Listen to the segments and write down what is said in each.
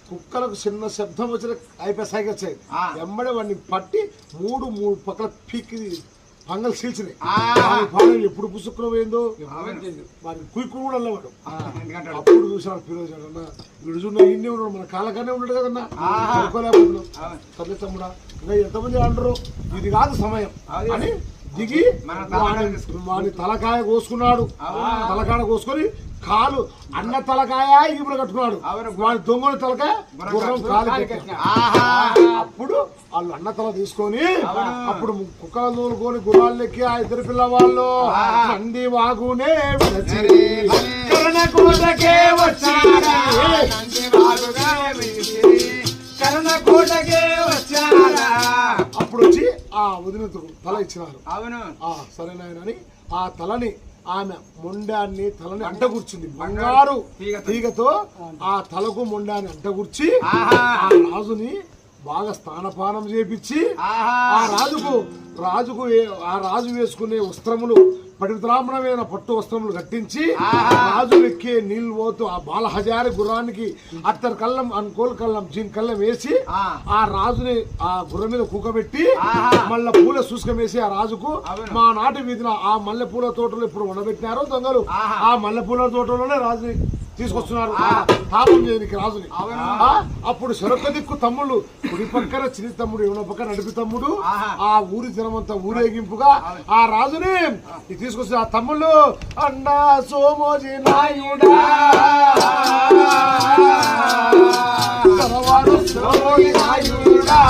కుక్కలకు చిన్న శబ్దం వచ్చిన అయిపోయి సైకి వచ్చాయి ఎమ్మడే వాడిని పట్టి మూడు పక్కల పీకి పంగలు చీల్చినాయి. ఎప్పుడు పుసుక్కున పోయిందో వాడిని కుయ్కు కూడా వెళ్ళవాడు. అప్పుడు చూసాడు ఫిరోజు అన్న వీడు చూడ ఇన్నే ఉన్నాడు, మన కాళ్ళకనే ఉన్నాడు కదన్నా, అనుకోలేకపోతున్నాం. సరే తమ్ముడా ఇంకా ఎంతమంది అంటారు ఇది కాదు సమయం అని దిగి వాడిని తలకాయ కోసుకున్నాడు. తలకాయ కోసుకొని కాలు అన్న తలకాయ ఇప్పుడు కట్టుకున్నాడు. వాడి దొంగని తలకాయ గుర్రం కాలు. అప్పుడు వాళ్ళు అన్న తల తీసుకొని అప్పుడు కుక్కల నూలుకొని గుర్రాలు ఎక్కి ఆ ఇద్దరు పిల్లవాళ్ళు నంది వాగునే అప్పుడు వచ్చి ఆ వదినతుడు తల ఇచ్చినారు. సరేనాయనని ఆ తలని ఆమె మొండాన్ని తలని అంటగూర్చింది. బంగారు తీగతో ఆ తలకు మొండాన్ని అంటగూర్చి ఆ రాజుని బాగా స్నానపానం చేపించి ఆ రాజు వేసుకునే వస్త్రములు పవిత్రామణమైన పట్టు వస్త్రములు కట్టించి రాజు ఎక్కే నీళ్లు పోతూ ఆ బాలహజారి గుర్రానికి అత్తరు కళ్ళం అనుకోలు కళ్ళం జీన్ కళ్ళం వేసి ఆ రాజుని ఆ గుర్రం మీద కూకబెట్టి మళ్ళా పూల సూసుకం వేసి ఆ రాజుకు మా నాటి వీధిన ఆ మల్లె పూల తోటలు ఇప్పుడు ఉండబెట్టినారో దొంగలు ఆ మల్లె పూల తోటలోనే రాజుని తీసుకొస్తున్నారు తాపం చేయడానికి రాజుని. అప్పుడు శరొక్క దిక్కు తమ్ముళ్ళు కుడి పక్కన చిన్ని తమ్ముడు ఎవరో పక్కన నడిపి తమ్ముడు ఆ ఊరి జనమంతా ఊరేగింపుగా ఆ రాజుని తీసుకొచ్చి ఆ తమ్ముళ్ళు అన్నా సోమోజీ నాయుడా సోమోజీ నాయుడా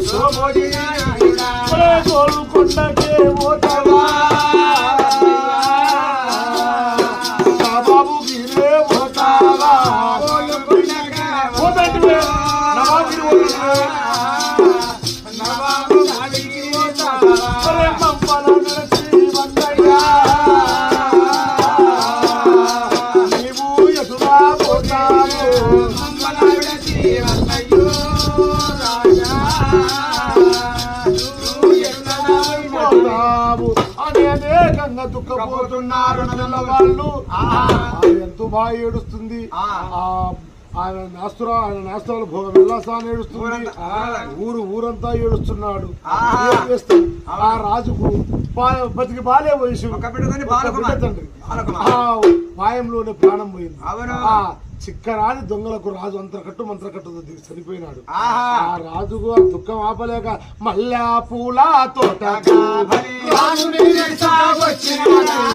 సోమోజీ గోల్కొండకే పోతావా బాబు గిరే పోతావా పోతంటే నీవు ఎటుగా పోతావు అని అనేకంగా దుఃఖపోతున్నారు పిల్లవాళ్ళు. ఎంతో బాగా ఏడుస్తుంది. ఆయన నాస్తురాలు భోగ విలాసాన్ని ఏడుస్తుంది. ఊరంతా ఏడుస్తున్నాడు. ఏం చేస్తాడు ఆ రాజుకు బతికి బాలే వయసు తండ్రి పాయంలోనే ప్రాణం పోయింది. చిక్కరాని దొంగలకు రాజు అంతరకట్టు మంత్రకట్టుతో దిగి చనిపోయినాడు. ఆ రాజుకు ఆ దుఃఖం ఆపలేక మల్లె పూల తోట